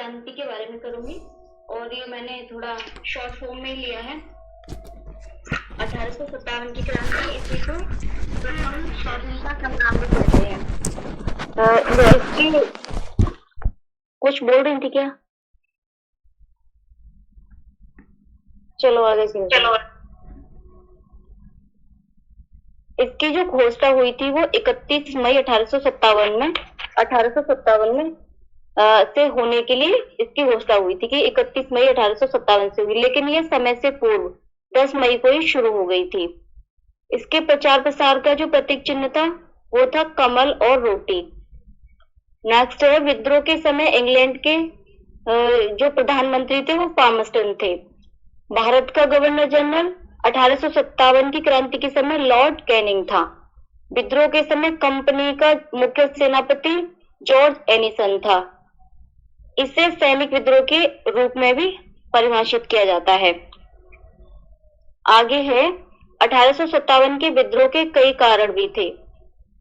क्रांति के बारे में करूंगी और ये मैंने थोड़ा शॉर्ट फॉर्म में लिया है। 1857 की क्रांति इसी को प्रथम स्वाधीनता संग्राम भी कहते हैं। इसकी कुछ बोल रही थी क्या? चलो आगे चलो। इसकी जो घोषणा हुई थी वो 31 मई 1857 में से होने के लिए इसकी घोषणा हुई थी कि 31 मई 1857 से हुई, लेकिन ये समय से पूर्व 10 मई को ही शुरू हो गई थी। इसके प्रचार प्रसार का जो प्रतीक चिन्ह था वो था कमल और रोटी। नेक्स्ट है, विद्रोह के समय इंग्लैंड के जो प्रधानमंत्री थे वो पामस्टन थे। भारत का गवर्नर जनरल 1857 की क्रांति के समय लॉर्ड कैनिंग था। विद्रोह के समय कंपनी का मुख्य सेनापति जॉर्ज एनिसन था। इसे सैनिक विद्रोह के रूप में भी परिभाषित किया जाता है। आगे है, 1857 के विद्रोह के कई कारण भी थे,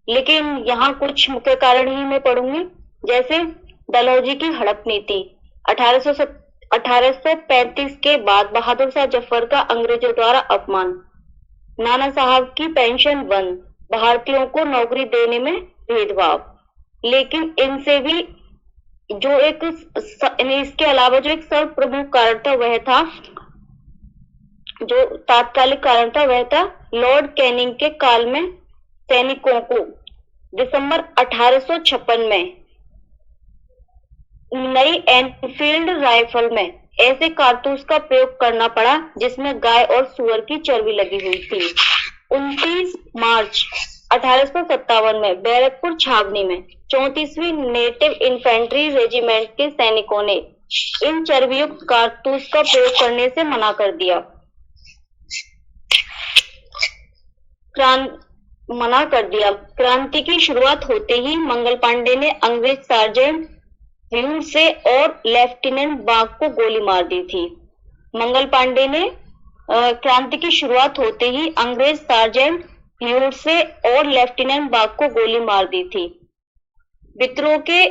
लेकिन यहाँ कुछ मुख्य कारण ही मैं पढ़ूंगी, जैसे डलहौजी की हड़प नीति। 1835 के बाद बहादुर शाह जफर का अंग्रेजों द्वारा अपमान, नाना साहब की पेंशन बंद, भारतीयों को नौकरी देने में भेदभाव। लेकिन इनसे भी जो एक इसके अलावा जो एक सर्व प्रमुख कारण था वह था, जो तात्कालिक कारण था वह था लॉर्ड कैनिंग के काल में सैनिकों को दिसंबर 1856 में नई एनफील्ड राइफल में ऐसे कारतूस का प्रयोग करना पड़ा जिसमें गाय और सुअर की चर्बी लगी हुई थी। 29 मार्च 1857 में बैरकपुर छावनी में 34वीं नेटिव इन्फेंट्री रेजिमेंट के सैनिकों ने इन चर्बीयुक्त कारतूस का प्रयोग करने से मना कर दिया। क्रांति की शुरुआत होते ही मंगल पांडे ने अंग्रेज सार्जेंट ह्यूज से और लेफ्टिनेंट बाग को गोली मार दी थी। मंगल पांडे ने क्रांति की शुरुआत होते ही अंग्रेज सार्जेंट ह्यूज से और लेफ्टिनेंट बाग को गोली मार दी थी। विद्रोह के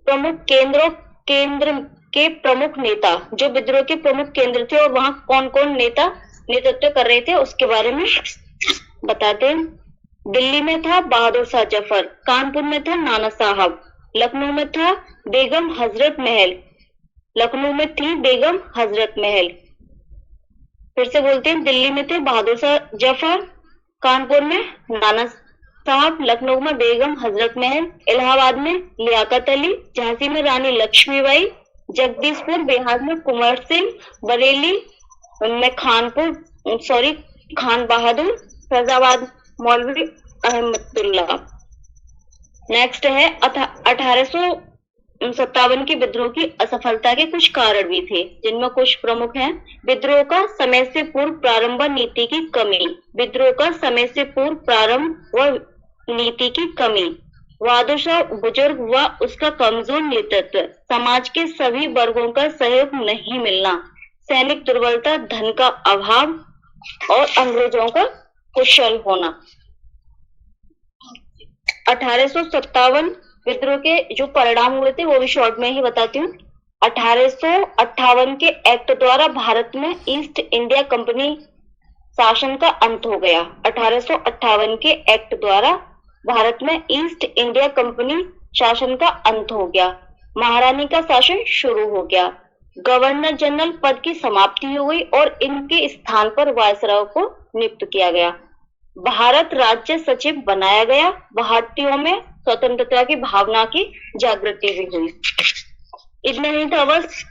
प्रमुख केंद्र के प्रमुख नेता, जो विद्रोह के प्रमुख केंद्र थे और वहां कौन कौन नेता नेतृत्व कर रहे थे उसके बारे में बताते हैं। दिल्ली में था बहादुर शाह जफर, कानपुर में था नाना साहब, लखनऊ में था बेगम हजरत महल, लखनऊ में थी बेगम हजरत महल। फिर से बोलते हैं, दिल्ली में थे बहादुर शाह जफर, कानपुर में नाना साहब, लखनऊ में बेगम हजरत महल, इलाहाबाद में लियाकत अली, झांसी में रानी लक्ष्मीबाई, जगदीशपुर बिहार में कुंवर सिंह, बरेली में खान बहादुर, फैजाबाद मौलवी अहमदुल्ला। नेक्स्ट है, 1857 के विद्रोह की असफलता के कुछ कारण भी थे, जिनमें कुछ प्रमुख हैं। विद्रोह का समय से पूर्व प्रारंभ नीति की कमी, बहादुर शाह बुजुर्ग व उसका कमजोर नेतृत्व, समाज के सभी वर्गों का सहयोग नहीं मिलना, सैनिक दुर्बलता, धन का अभाव और अंग्रेजों का कुशल होना। 1857 विद्रोह के जो परिणाम हुए थे वो भी शॉर्ट में ही बताती हूँ। 1858 के एक्ट द्वारा भारत में ईस्ट इंडिया कंपनी शासन का अंत हो गया। 1858 के एक्ट द्वारा भारत में ईस्ट इंडिया कंपनी शासन का अंत हो गया। महारानी का शासन शुरू हो गया। गवर्नर जनरल पद की समाप्ति हो गई और इनके स्थान पर वायसराय को नियुक्त किया गया। भारत राज्य सचिव बनाया गया। भारतीयों में स्वतंत्रता की भावना की जागृति भी हुई। इतना ही था बस।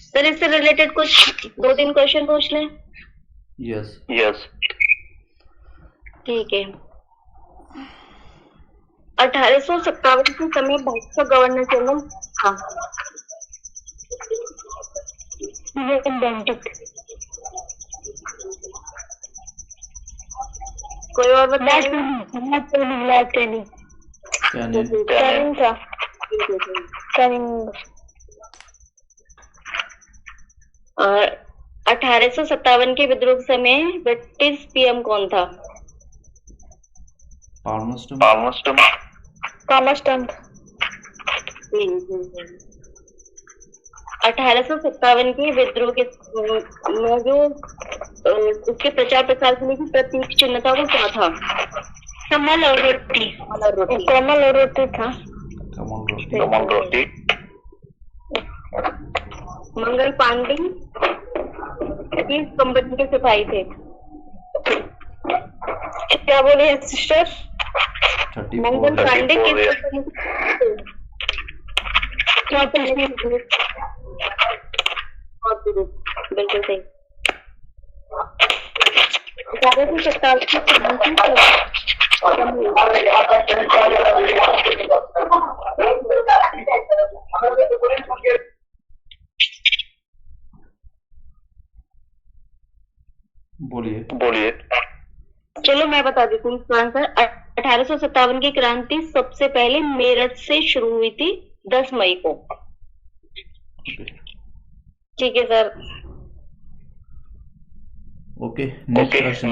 सर इससे रिलेटेड कुछ 2-3 क्वेश्चन पूछ लें? यस ठीक है। 1857 के समय भारत का गवर्नर जनरल था। कोई और बताएगा? और 1857 के विद्रोह के समय ब्रिटिश पीएम कौन था? 1857 के विद्रोह के में जो उसके प्रचार प्रसार के लिए की प्रतीक चिन्ह था वो क्या था? कमल और रोटी। कमल और रोटी था। कमल रोटी। मंगल पांडे किस कंपनी के सिपाही थे? क्या बोले सिस्टर? मंगल पांडे किस कंपनी बिल्कुल सही। 1857 बोलिए। चलो मैं बता देती हूँ इसका आंसर। 1857 की क्रांति सबसे पहले मेरठ से शुरू हुई थी 10 मई को। ठीक है sir. Okay, next question.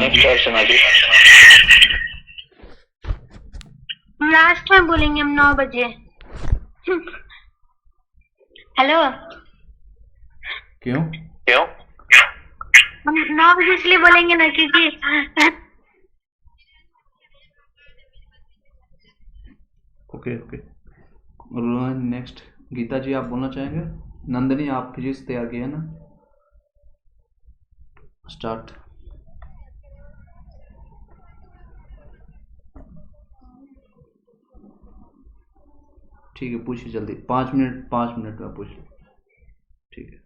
Last में बोलेंगे हम 9 बजे। हेलो। क्यों? हम 9 बजे इसलिए बोलेंगे ना क्योंकि ओके। नेक्स्ट गीता जी, आप बोलना चाहेंगे? नंदिनी, आप फिजिक्स तैयार किया ना? स्टार्ट। ठीक है, पूछिए जल्दी। 5 मिनट में पूछिए। ठीक है।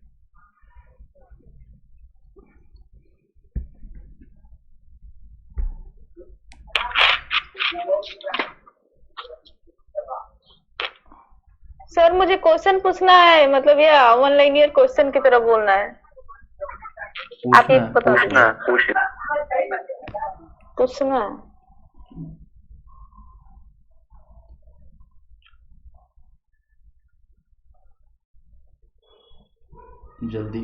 सर मुझे क्वेश्चन पूछना है, मतलब ये वन लाइनियर क्वेश्चन की तरह बोलना है। आप एक बता दीजिए। पूछना है। जल्दी।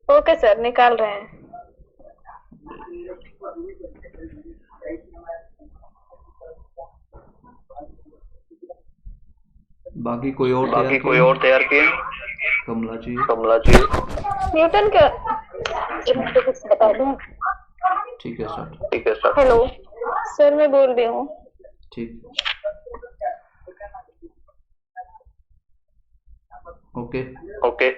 ओके सर, निकाल रहे हैं। बाकी कोई और तैयार किए? कमला जी। न्यूटन का बता दूं? ठीक है सर। हेलो सर, मैं बोल रही हूँ। ठीक। ओके।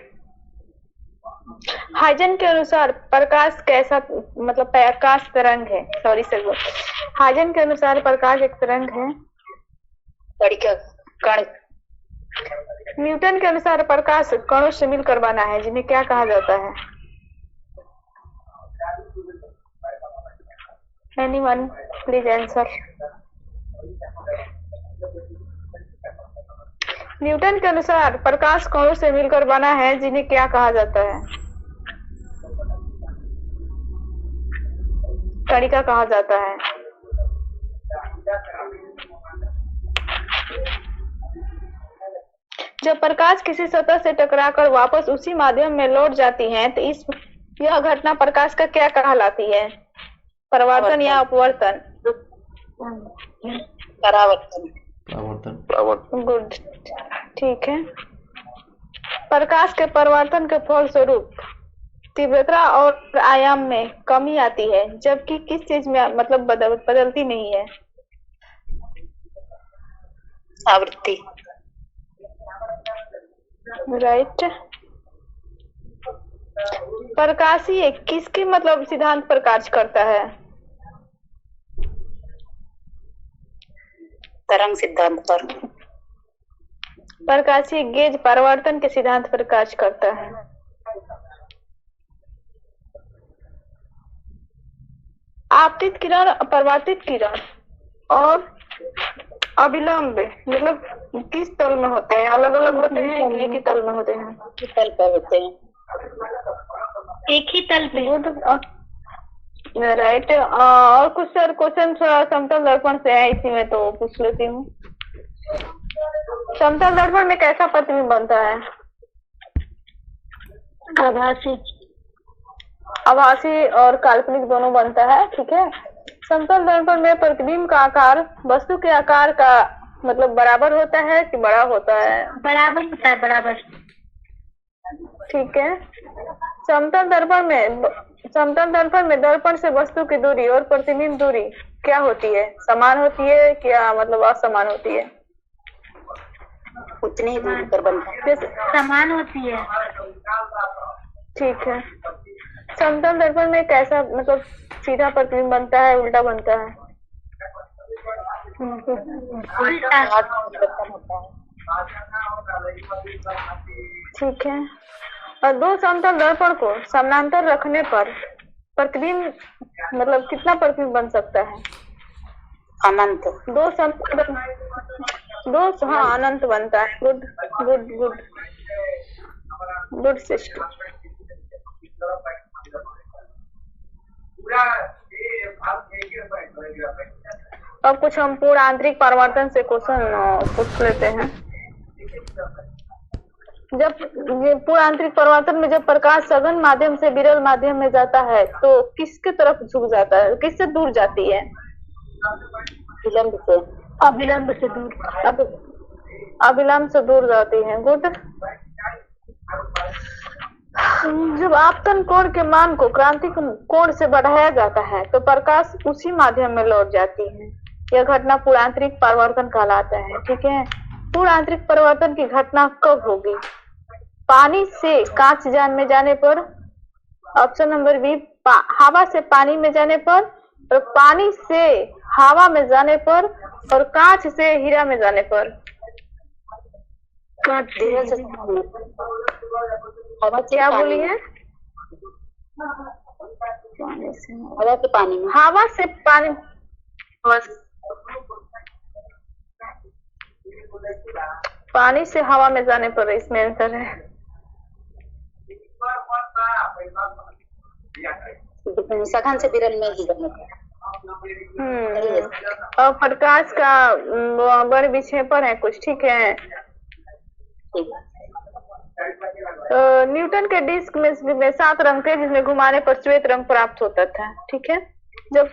हाइजन के अनुसार प्रकाश कैसा, मतलब प्रकाश तरंग है। सॉरी सर, वो हाइजन के अनुसार प्रकाश एक तरंग है। न्यूटन के अनुसार प्रकाश कणों से मिलकर बना है, जिन्हें क्या कहा जाता है? Anyone please answer. न्यूटन के अनुसार प्रकाश कणों से मिलकर बना है, जिन्हें क्या कहा जाता है? कणिका कहा जाता है। जब प्रकाश किसी सतह से टकराकर वापस उसी माध्यम में लौट जाती है तो यह घटना प्रकाश का क्या कहलाती है? परावर्तन या अपवर्तन? परावर्तन। गुड, ठीक है। प्रकाश के परावर्तन के फलस्वरूप तीव्रता और आयाम में कमी आती है, जबकि किस चीज में मतलब बदलती नहीं है? आवृत्ति। राइट। प्रकाशीय किसके मतलब सिद्धांत पर कार्य करता है? तरंग सिद्धांत पर। प्रकाशीय गेज परावर्तन के सिद्धांत पर कार्य करता है। आपतित किरण, परावर्तित किरण और अभिलंब मतलब किस तल में होते हैं? अलग अलग होते हैं, एक ही तल में होते हैं? तल पर होते हैं, एक ही तल पे। राइट। और कुछ सर क्वेश्चन समतल दर्पण से है, इसी में तो पूछ लेती हूँ। समतल दर्पण में कैसा प्रतिबिंब बनता है? आभासी और काल्पनिक दोनों बनता है। ठीक है। समतल दर्पण में प्रतिबिंब का आकार वस्तु के आकार का मतलब बराबर होता है कि बड़ा होता है? बराबर होता है, बराबर। ठीक है। समतल दर्पण में दर्पण से वस्तु की दूरी और प्रतिबिंब दूरी क्या होती है? समान होती है क्या मतलब असमान होती है? उतनी ही दूरी पर बनता है। समान होती है। ठीक है। समतल दर्पण में कैसा मतलब सीधा प्रतिबिंब बनता है उल्टा बनता है? उल्टा। ठीक है। और दो समतल दर्पण को समानांतर रखने पर प्रतिबिंब मतलब कितना प्रतिबिंब बन सकता है? अनंत। हाँ अनंत बनता है। Good good good good sister. अब कुछ हम पूर्ण आंतरिक परावर्तन से क्वेश्चन पूछ लेते हैं। जब ये पूर्ण आंतरिक परावर्तन में जब प्रकाश सघन माध्यम से विरल माध्यम में जाता है तो किसके तरफ झुक जाता है, किससे दूर जाती है? विलंब से। अविलंब से दूर। अविलंब से दूर जाती है। गुड। जब आपतन कोण के मान को क्रांतिक कोण से बढ़ाया जाता है तो प्रकाश उसी माध्यम में लौट जाती है। यह घटना पूर्ण आंतरिक परावर्तन कहलाता है। ठीक है। पूर्ण आंतरिक परावर्तन की घटना कब होगी? पानी से कांच जान में जाने पर, ऑप्शन नंबर बी, हवा से पानी में जाने पर, और पानी से हवा में जाने पर, और कांच से हीरा में जाने पर। क्या बोली है? हवा से पानी में। हवा से पानी। पानी से हवा में जाने पर इसमें आंसर है। सघन से विरल में ही जाने पर। और प्रकाश का बड़ विक्षेपण है कुछ। ठीक है। न्यूटन के डिस्क में 7 रंग थे जिसमें घुमाने पर श्वेत रंग प्राप्त होता था। ठीक है। जब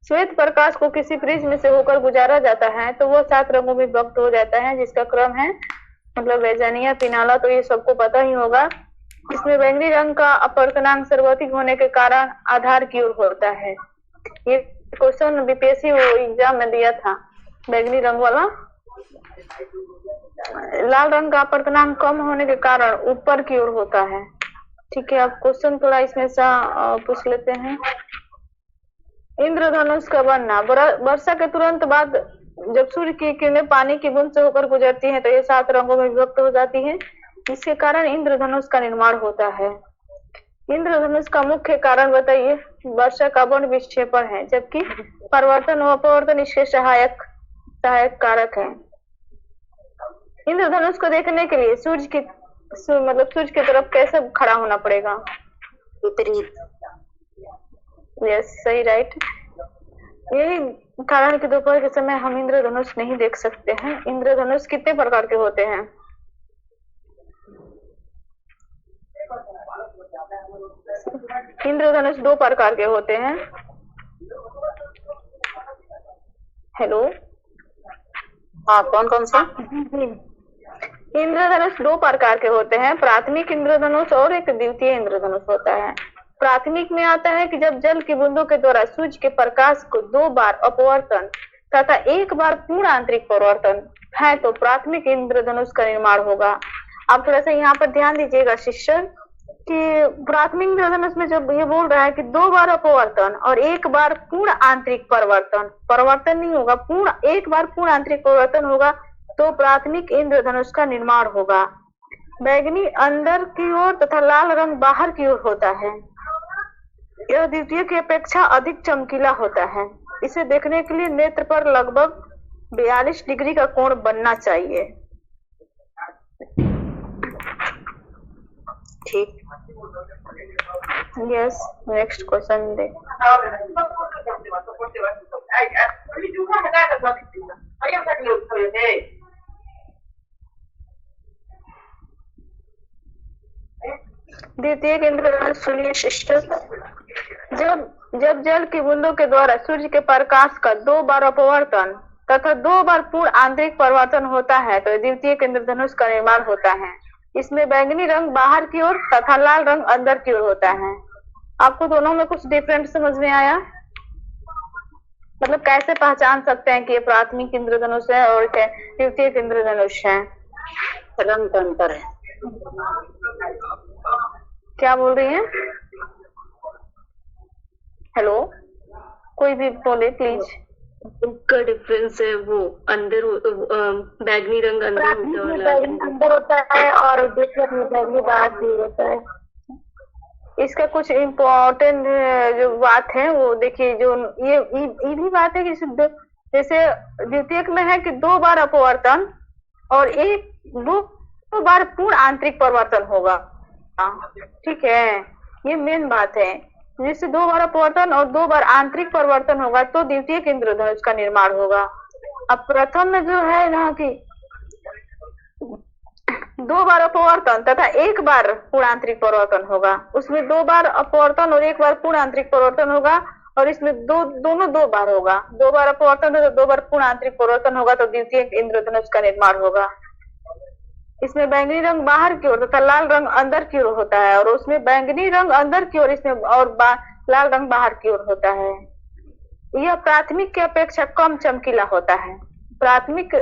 श्वेत प्रकाश को किसी प्रिज्म से होकर गुजारा जाता है तो वो 7 रंगों में विभक्त हो जाता है जिसका क्रम है मतलब वैजानिया, पिनाला, तो ये सबको पता ही होगा। इसमें बैंगनी रंग का अपवर्तनांक सर्वाधिक होने के कारण आधार की ओर होता है। ये क्वेश्चन बीपीएससी एग्जाम में दिया था। बैंगनी रंग वाला, लाल रंग का अपवर्तनांक कम होने के कारण ऊपर की ओर होता है। ठीक है। अब क्वेश्चन थोड़ा इसमें से पूछ लेते हैं। इंद्रधनुष का बनना। वर्षा के तुरंत बाद जब सूर्य की किरणें पानी की बूंद से होकर गुजरती हैं तो ये 7 रंगों में विभक्त हो जाती हैं, जिसके कारण इंद्रधनुष का निर्माण होता है। इंद्रधनुष का मुख्य कारण बताइए? वर्षा का वर्ण विक्षेपण है, जबकि परिवर्तन व अपवर्तन इसके सहायक कारक है। इंद्रधनुष को देखने के लिए सूर्य की तरफ कैसे खड़ा होना पड़ेगा? विपरीत। यस, सही, राइट। यही कारण कि दोपहर के समय हम इंद्रधनुष नहीं देख सकते हैं। इंद्रधनुष कितने प्रकार के होते हैं? इंद्रधनुष 2 प्रकार के होते हैं। हेलो, हाँ, कौन कौन सा? इंद्रधनुष 2 प्रकार के होते हैं, प्राथमिक इंद्रधनुष और एक द्वितीय इंद्रधनुष होता है। प्राथमिक में आता है कि जब जल की बूंदों के द्वारा सूर्य के प्रकाश को 2 बार अपवर्तन तथा 1 बार पूर्ण आंतरिक परिवर्तन है तो प्राथमिक इंद्रधनुष का निर्माण होगा। आप थोड़ा सा यहाँ पर ध्यान दीजिएगा शिष्य कि प्राथमिक इंद्रधनुष में जब ये बोल रहा है कि 2 बार अपवर्तन और 1 बार पूर्ण आंतरिक परिवर्तन नहीं होगा, 1 बार पूर्ण आंतरिक परिवर्तन होगा तो प्राथमिक इंद्रधनुष का निर्माण होगा। बैंगनी अंदर की ओर तथा लाल रंग बाहर की ओर होता है। यह द्वितीय की अपेक्षा अधिक चमकीला होता है। इसे देखने के लिए नेत्र पर लगभग 42 डिग्री का कोण बनना चाहिए। ठीक। यस, नेक्स्ट क्वेश्चन दे। द्वितीय इंद्रधनुष सुनिए शिष्य। जब जल की बूंदों के द्वारा सूर्य के प्रकाश का 2 बार अपवर्तन तथा 2 बार पूर्ण आंतरिक परिवर्तन होता है तो द्वितीयक इंद्रधनुष का निर्माण होता है। इसमें बैंगनी रंग बाहर की ओर तथा लाल रंग अंदर की ओर होता है। आपको दोनों में कुछ डिफरेंट समझ में आया? मतलब कैसे पहचान सकते हैं कि ये प्राथमिक इंद्रधनुष है और द्वितीयक इंद्रधनुष है? रंग का अंतर है। क्या बोल रही हैं? हेलो, कोई भी बोले प्लीज। का डिफरेंस है, वो अंदर बैगनी रंग अंदर होता है और दूसरे में बैगनी बाहर भी होता है। इसका कुछ इम्पोर्टेंट जो बात है वो देखिए, जो ये भी बात है कि जैसे द्वितीयक में है कि 2 बार अपवर्तन और 2 बार पूर्ण आंतरिक परिवर्तन होगा। ठीक है, ये मेन बात है। जिससे 2 बार अपवर्तन और 2 बार आंतरिक परिवर्तन होगा तो द्वितीयक इंद्रधनुष का निर्माण होगा। अब प्रथम में जो है ना कि 2 बार अपवर्तन तथा 1 बार पूर्ण आंतरिक परिवर्तन होगा, उसमें 2 बार अपवर्तन और 1 बार पूर्ण आंतरिक परिवर्तन होगा, और इसमें दोनों 2 बार होगा। 2 बार अपवर्तन तो 2 बार पूर्ण आंतरिक परिवर्तन होगा तो द्वितीयक इंद्रधनुष का निर्माण होगा। इसमें बैंगनी रंग बाहर की ओर तथा लाल रंग अंदर की ओर होता है, और उसमें बैंगनी रंग अंदर की ओर इसमें और लाल रंग बाहर की ओर होता है। यह प्राथमिक के अपेक्षा कम चमकीला होता है। प्राथमिक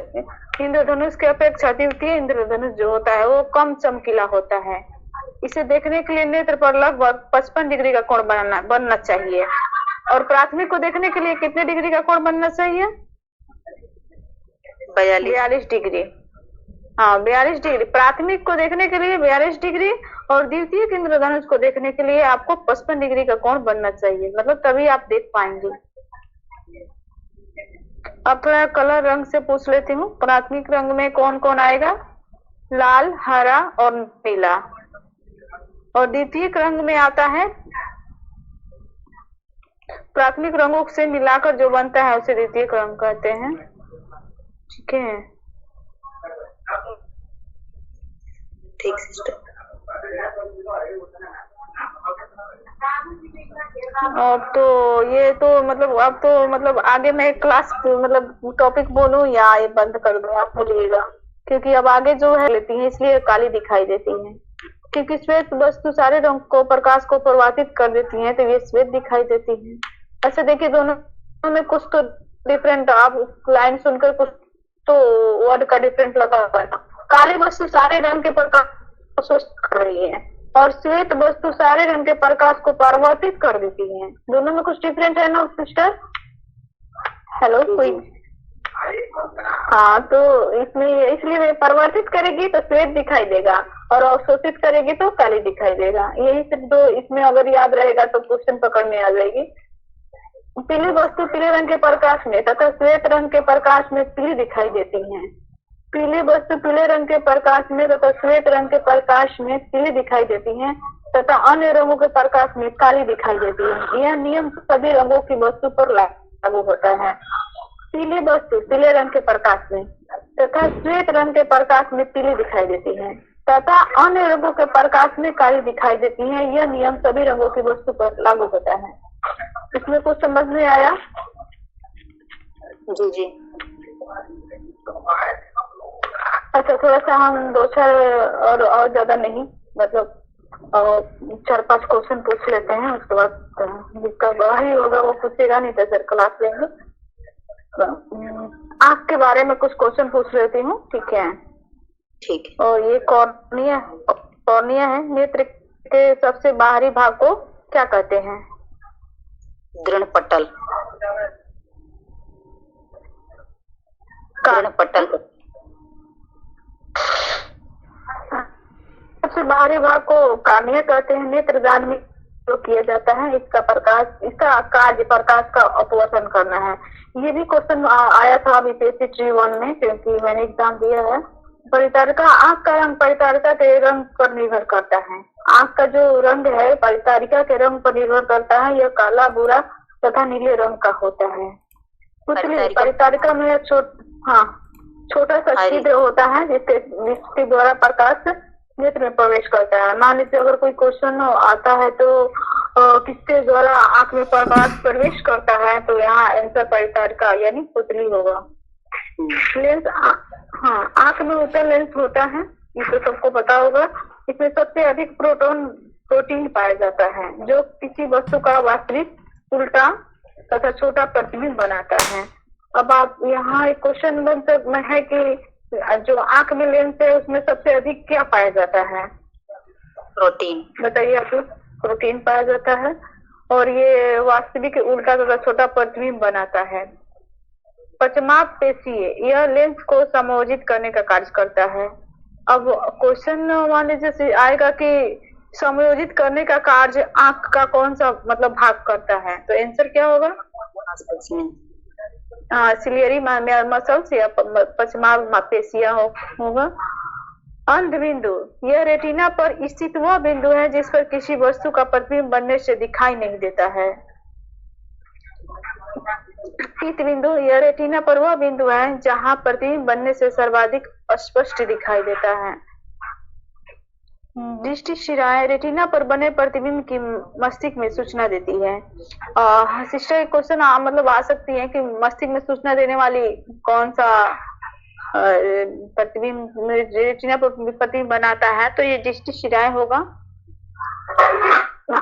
इंद्रधनुष के अपेक्षा द्वितीय इंद्रधनुष जो होता है वो कम चमकीला होता है। इसे देखने के लिए नेत्र पर लगभग 55 डिग्री का कोण बनना चाहिए। और प्राथमिक को देखने के लिए कितने डिग्री का कोण बनना चाहिए? 42 डिग्री। हाँ, 42 डिग्री। प्राथमिक को देखने के लिए 42 डिग्री और द्वितीयक इंद्रधनुष को देखने के लिए आपको 55 डिग्री का कोण बनना चाहिए, मतलब तभी आप देख पाएंगे। अब थोड़ा कलर रंग से पूछ लेती हूँ। प्राथमिक रंग में कौन कौन आएगा? लाल, हरा और नीला। और द्वितीयक रंग में आता है, प्राथमिक रंगों से मिलाकर जो बनता है उसे द्वितीयक रंग कहते हैं। ठीक है, ठीक सिस्टर। और तो ये तो मतलब अब तो मतलब आगे मैं क्लास मतलब टॉपिक बोलूं या ये बंद कर दूं, आप बोलिएगा, क्योंकि अब आगे जो है लेती है इसलिए काली दिखाई देती है। क्योंकि श्वेत वस्तु सारे रंग को, प्रकाश को प्रवाहित कर देती है तो ये श्वेत दिखाई देती है। ऐसे देखिए दोनों में कुछ तो डिफरेंट, आप लाइन सुनकर कुछ तो वर्ड का डिफरेंट लगा पाना। काली वस्तु सारे रंग के प्रकाश कर रही है और श्वेत वस्तु सारे रंग के प्रकाश को परावर्तित कर देती है। दोनों में कुछ डिफरेंट है ना सिस्टर? हेलो, कोई? हाँ, तो इसलिए परावर्तित करेगी तो श्वेत दिखाई देगा और अवशोषित करेगी तो काली दिखाई देगा। यही सिर्फ दो इसमें अगर याद रहेगा तो क्वेश्चन पकड़ में आ जाएगी। पीली वस्तु पीले रंग के प्रकाश में तथा श्वेत रंग के प्रकाश में पीली दिखाई देती है। पीली वस्तु पीले रंग के प्रकाश में तथा श्वेत रंग के प्रकाश में पीली दिखाई देती है तथा अन्य रंगों के प्रकाश में काली दिखाई देती है। यह नियम सभी रंगों की वस्तु पर लागू होता है। पीली वस्तु पीले रंग के प्रकाश में तथा श्वेत रंग के प्रकाश में पीली दिखाई देती है तथा अन्य रंगों के प्रकाश में काली दिखाई देती है। यह नियम सभी रंगों की वस्तु पर लागू होता है। इसमें कुछ समझ में आया? जी जी। अच्छा, थोड़ा सा हम 2-4 और ज्यादा नहीं, मतलब 4-5 क्वेश्चन पूछ लेते हैं, उसके बाद जिसका वही होगा वो पूछेगा, नहीं तो सर क्लास लेंगे। आँख के बारे में कुछ क्वेश्चन पूछ लेती हूँ, ठीक है? ठीक है। और ये कॉर्निया है। नेत्र के सबसे बाहरी भाग को क्या कहते हैं? दृढ़पटल। दृढ़पटल। सबसे बाहरी भाग को कॉर्निया कहते हैं। नेत्रदान में जो किया जाता है इसका कार्य प्रकाश का अपवर्तन करना है। ये भी क्वेश्चन आया था अभी यूपीएससी 1 में, क्योंकि मैंने एग्जाम दिया है। परितारिका, आंख का रंग परितारिका के रंग पर निर्भर करता है। आंख का जो रंग है परितारिका के रंग पर निर्भर करता है। यह काला, भूरा तथा नीले रंग का होता है। परितारिका में छोटा सा छिद्र होता है जिसके द्वारा प्रकाश नेत्र में प्रवेश करता है। मान लीजिए अगर कोई क्वेश्चन आता है तो किसके द्वारा आंख में प्रकाश प्रवेश करता है, तो यहाँ आंसर परितारिका यानी पुतली होगा। लेंस हाँ, आंख में उत्तल लेंस होता है, ये तो सबको पता होगा। इसमें सबसे अधिक प्रोटीन पाया जाता है जो किसी वस्तु का वास्तविक, उल्टा तथा छोटा प्रतिबिंब बनाता है। अब आप यहाँ एक क्वेश्चन है कि जो आंख में लेंस है उसमें सबसे अधिक क्या पाया जाता है? प्रोटीन। बताइए आप। प्रोटीन पाया जाता है और ये वास्तविक उल्टा तथा छोटा प्रतिबिंब बनाता है। पचमाप पेशीय, यह लेंस को समायोजित करने का कार्य करता है। अब क्वेश्चन मान लीजिए आएगा कि समायोजित करने का कार्य आंख का कौन सा मतलब भाग करता है, तो आंसर क्या होगा? सिलियरी मसल्स या पचमाप पेशियां होगा। अंध बिंदु, यह रेटिना पर स्थित वह बिंदु है जिस पर किसी वस्तु का प्रतिबिंब बनने से दिखाई नहीं देता है। पीत बिंदु, यह रेटिना पर वह बिंदु है जहां प्रतिबिंब बनने से सर्वाधिक स्पष्ट दिखाई देता है। दृष्टि शिराएं, रेटिना पर बने प्रतिबिंब की मस्तिष्क में सूचना देती है। सिस्टर क्वेश्चन मतलब आ सकती है कि मस्तिष्क में सूचना देने वाली कौन सा प्रतिबिंब रेटिना पर प्रतिबिंब बनाता है, तो ये दृष्टि शिराएं होगा।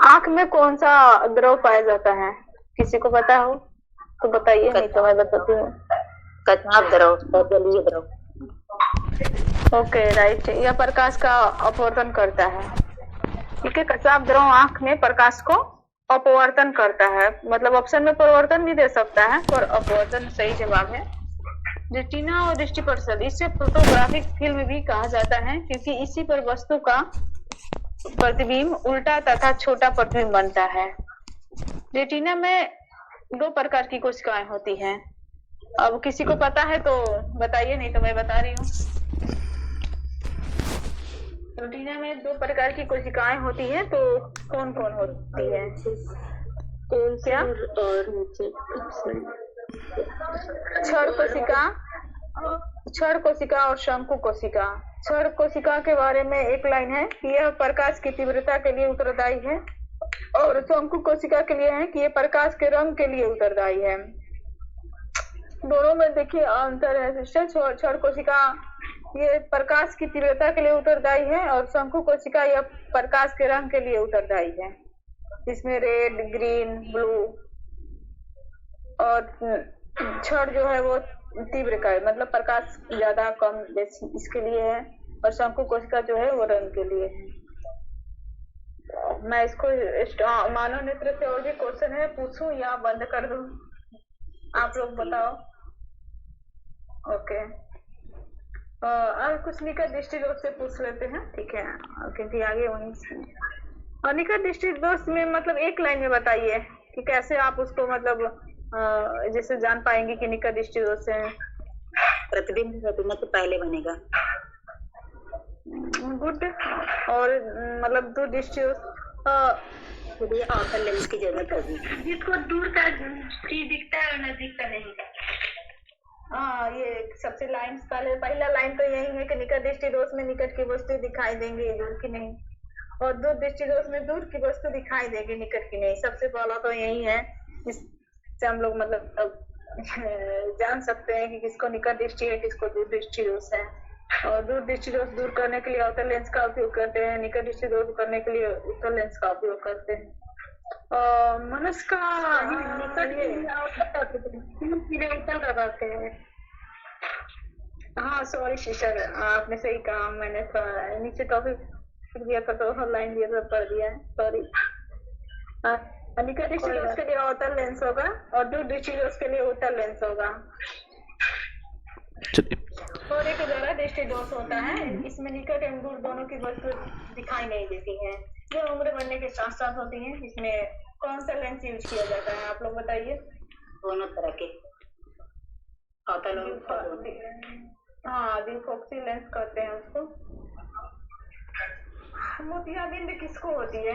आंख में कौन सा द्रव पाया जाता है, किसी को पता हो तो बताइए, नहीं तो मैं बताती हूँ। कचाप द्रव, जलीय द्रव। ओके राइट, यह प्रकाश का अपवर्तन करता है। ठीक है, कचाप द्रव आंख में प्रकाश को अपवर्तन करता है। मतलब ऑप्शन में परिवर्तन भी दे सकता है पर अपवर्तन सही जवाब है। रेटिना और दृष्टि परिषद, इसे फोटोग्राफिक फिल्म भी कहा जाता है क्योंकि इसी पर वस्तु का प्रतिबिंब उल्टा तथा छोटा प्रतिबिंब बनता है। रेटिना में 2 प्रकार की कोशिकाएं होती हैं। अब किसी को पता है तो बताइए, नहीं तो मैं बता रही हूँ। रेटिना में 2 प्रकार की कोशिकाएं होती हैं, तो कौन कौन होती है? क्या? क्षण कोशिका और शंकु कोशिका। क्षण कोशिका के बारे में एक लाइन है कि यह प्रकाश की तीव्रता के लिए उत्तरदायी है और शंकु कोशिका के लिए है कि ये प्रकाश के रंग के लिए उत्तरदायी है। दोनों में देखिए अंतर है सिस्टर। क्षण कोशिका ये प्रकाश की तीव्रता के लिए उत्तरदायी है और शंकु कोशिका यह प्रकाश के रंग के लिए उत्तरदायी है। इसमें रेड, ग्रीन, ब्लू और क्षण जो है वो तीव्र का है, मतलब प्रकाश ज्यादा कम बेसी इसके लिए है और शंकु कोशिका जो है वो रंग के लिए है। मैं इसको मानव नेत्र से और भी क्वेश्चन है, पूछूं या बंद कर दूं? आप लोग बताओ। ओके, और कुछ निकट दृष्टि दोष से पूछ लेते हैं, ठीक है, क्योंकि आगे वहीं से। और निकट दृष्टि दोष में मतलब एक लाइन में बताइए कि कैसे आप उसको मतलब जैसे जान पाएंगे कि निकट दृष्टि दोष है। प्रतिबिंब रेटिना से पहले बनेगा। गुड। और मतलब दूर दृष्टि आउटर लेंस की जरूरत होगी, जिसको दूर का चीज दिखता है और नजदीक का नहीं। हाँ, ये सबसे लाइन पहला लाइन तो यही है कि निकट दृष्टि दोष में निकट की वस्तु दिखाई देंगी, दूर की नहीं, और दूर दृष्टि दोष में दूर की वस्तु दिखाई देगी, निकट की नहीं। सबसे पहला तो यही है, इससे हम लोग मतलब जान सकते हैं कि किसको निकट दृष्टि है, किसको दूर दृष्टि दोष है। और दूर दृष्टि दोष दूर करने के लिए आउटर लेंस का उपयोग करते हैं, निकट दृष्टि दोष करने के लिए उत्तर लेंस का उपयोग करते हैं। मनुष्य का लगाते हैं। हाँ सॉरी शीशर, आपने सही कहा, मैंने नीचे टॉपिक दिया था तो लाइन दिया था, पढ़ दिया है, सॉरी। निकट दृष्टि दोष के लिए आउटर लेंस होगा और दूर दृष्टि दोष के लिए उत्तर लेंस होगा। और एक जरा दृष्टि दोष होता है, इसमें निकट एवं दूर दोनों की वस्तु दिखाई नहीं देती है, जो उम्र बढ़ने के साथ साथ होती है। इसमें कौन सा लेंस यूज किया जाता है, आप लोग बताइए। दोनों तरह के हाँ, डिफॉक्सी लेंस कहते हैं उसको। मोतियाबिंद किसको होती है?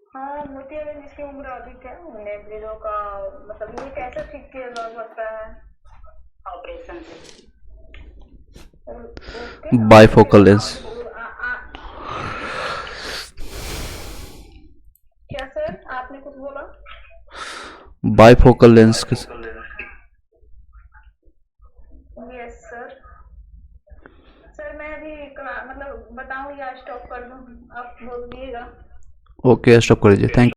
हाँ, मोतियाबिंद जिसकी उम्र अधिक है उन्हें ब्लीडों का मतलब ये कैसे ठीक किया जा सकता है? ऑपरेशन से। Bifocal lens. क्या सर, आपने कुछ बोला? बाइफोकल लेंस के यस सर। सर मैं अभी मतलब बताऊं या स्टॉप कर दूं, आप बोल दीजिएगा। ओके, स्टॉप कर दीजिए। थैंक